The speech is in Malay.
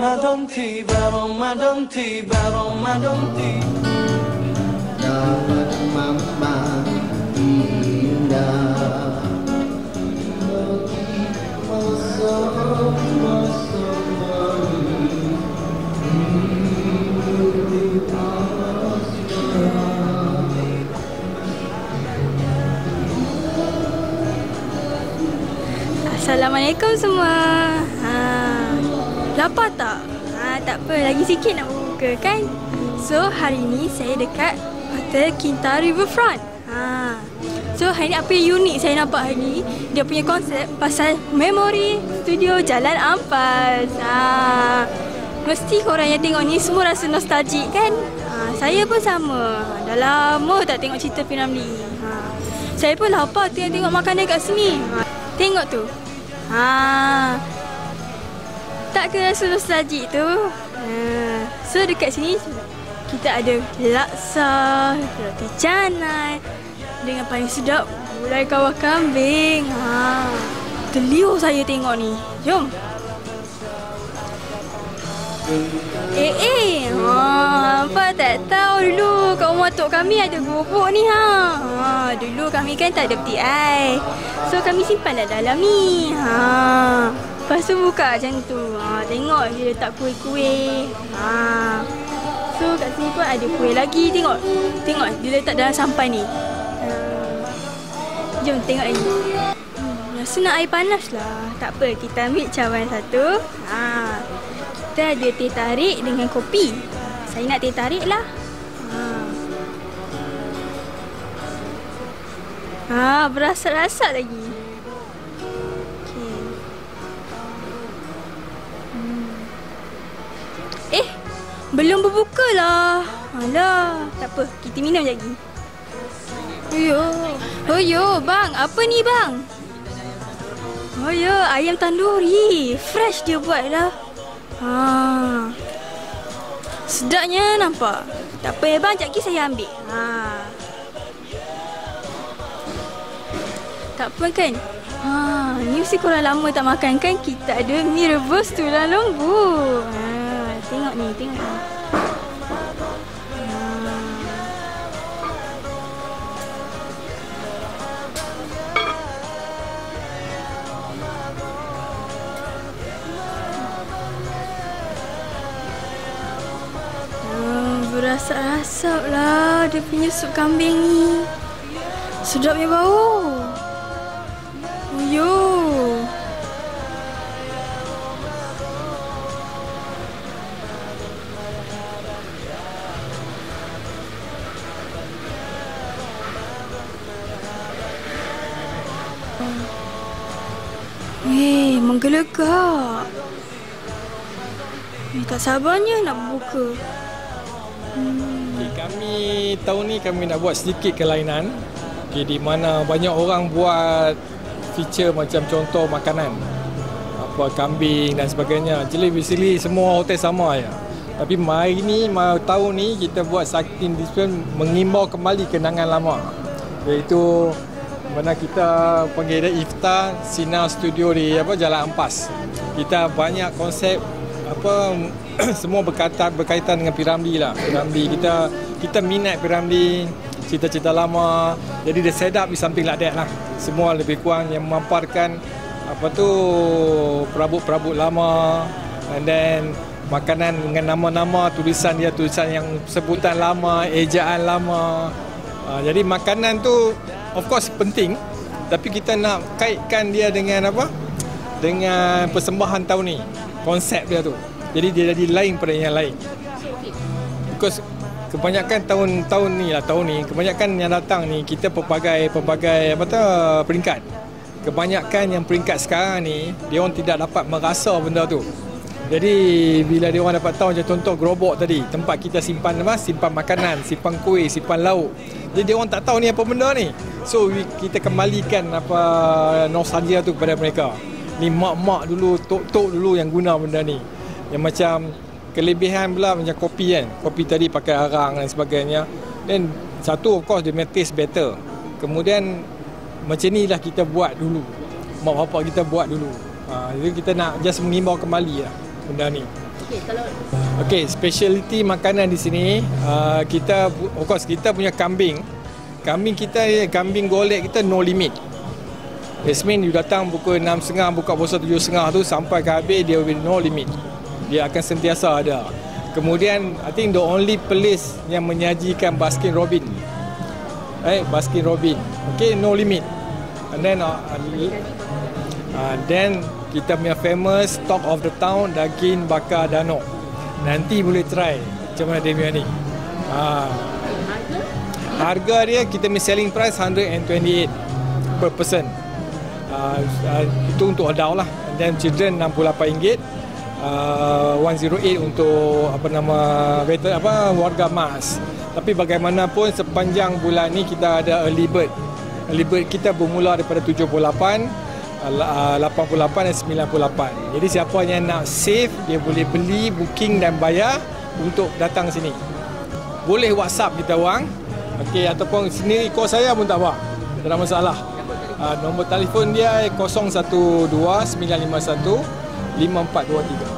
Ramadan tiba, Ramadan tiba, Ramadan tiba. Dapat mama indah Assalamualaikum semua. Lapar tak? Tak apa, lagi sikit nak buka kan? So hari ni saya dekat Hotel Kinta Riverfront. So hari ni apa yang unik saya nampak hari ni, dia punya konsep pasal Memori Studio Jalan Ampas. Mesti korang yang tengok ni semua rasa nostalgic kan? Saya pun sama. Dah lama tak tengok cerita P.Ramlee. Saya pun lapar tengok makanan kat sini. Tengok tu. Tak ke rasa nostalgic tu? So dekat sini kita ada laksa, roti canai dengan paling sedap gulai kawah kambing. Terliur saya tengok ni. Jom. Apa tak tahu dulu kat rumah tok kami ada gubuk ni dulu kami kan tak ada peti ais. So kami simpan dalam ni. Lepas tu buka macam tu. Tengok dia letak kuih-kuih. So kat sini pun ada kuih lagi. Tengok dia letak dalam sampan ni. Jom tengok lagi. Rasa nak air panas lah. Tak apa, kita ambil cawan satu. Kita ada teh tarik dengan kopi. Saya nak teh tarik lah. Berasap-rasap lagi. Okay. Belum berbuka lah. Alah, tak apa, kita minum lagi. Yo, bang, apa ni bang? Ayam tanduri. Fresh dia buat lah. Sedapnya nampak. Tak apa ya bang, sekejap lagi saya ambil. Tak apa kan? Ni mesti korang lama tak makan kan? Kita ada mi rebus tulang lembu. Tengok ni. Berasap-rasap lah dia punya sup kambing ni. Sedapnya bau. Menggelegak. Tak sabarnya nak buka. Kami tahun ni kami nak buat sedikit kelainan. Di mana banyak orang buat feature macam contoh makanan, apa kambing dan sebagainya. Jadi basically semua hotel sama ya. Tapi hari ni, tahun ni kita buat something different, mengimbau kembali kenangan lama. Iaitu mana kita panggil dia Iftar Sinar Studio di Jalan Ampas. Kita banyak konsep semua berkaitan dengan P.Ramlee lah. P.Ramlee kita minat P.Ramlee, cerita-cerita lama. Jadi dia set up di samping like that lah. Semua lebih kurang yang memaparkan perabot-perabot lama, and then makanan dengan nama-nama, tulisan yang sebutan lama, ejaan lama. Jadi makanan tu of course penting, tapi kita nak kaitkan dia dengan dengan persembahan tahun ni, konsep dia tu. Jadi dia jadi lain pada yang lain. Because kebanyakan tahun ni kebanyakan yang datang ni kita pelbagai peringkat. Kebanyakan yang peringkat sekarang ni dia orang tidak dapat merasa benda tu. Jadi bila dia orang dapat tahu macam contoh gerobok tadi, tempat kita simpan makanan, simpan kuih, simpan lauk. Jadi dia orang tak tahu ni apa benda ni. So kita kembalikan nostalgia tu kepada mereka. Ni mak-mak dulu, tok-tok dulu yang guna benda ni. Yang macam kelebihan pula macam kopi kan. Kopi tadi pakai arang dan sebagainya. Dan satu of course dia taste better. Kemudian macam ni lah kita buat dulu. Mak bapak kita buat dulu. Jadi kita nak just mengimbau kembali lah benda ni. Okey, speciality makanan di sini kita of course kita punya kambing. Kambing kita, kambing golek kita no limit. That means you datang pukul 6.30 buka puasa 7.30 tu sampai ke habis dia will no limit. Dia akan sentiasa ada. Kemudian I think the only place yang menyajikan Baskin Robbins. Baskin Robbins. Okay, no limit. And then kita punya famous talk of the town daging bakar Danok. Nanti boleh try macam mana dia punya ni. Harga dia kita punya selling price 128 per person. Itu untuk adult lah. And then children RM68. 108 untuk warga emas. Tapi bagaimanapun sepanjang bulan ni kita ada early bird. Early bird kita bermula daripada 78, 88 dan 98. Jadi siapa yang nak save dia boleh beli, booking dan bayar untuk datang sini. Boleh WhatsApp kita orang. Okey, ataupun sendiri call saya pun tak apa. Tak ada masalah. Nombor telefon dia 012 951 5423.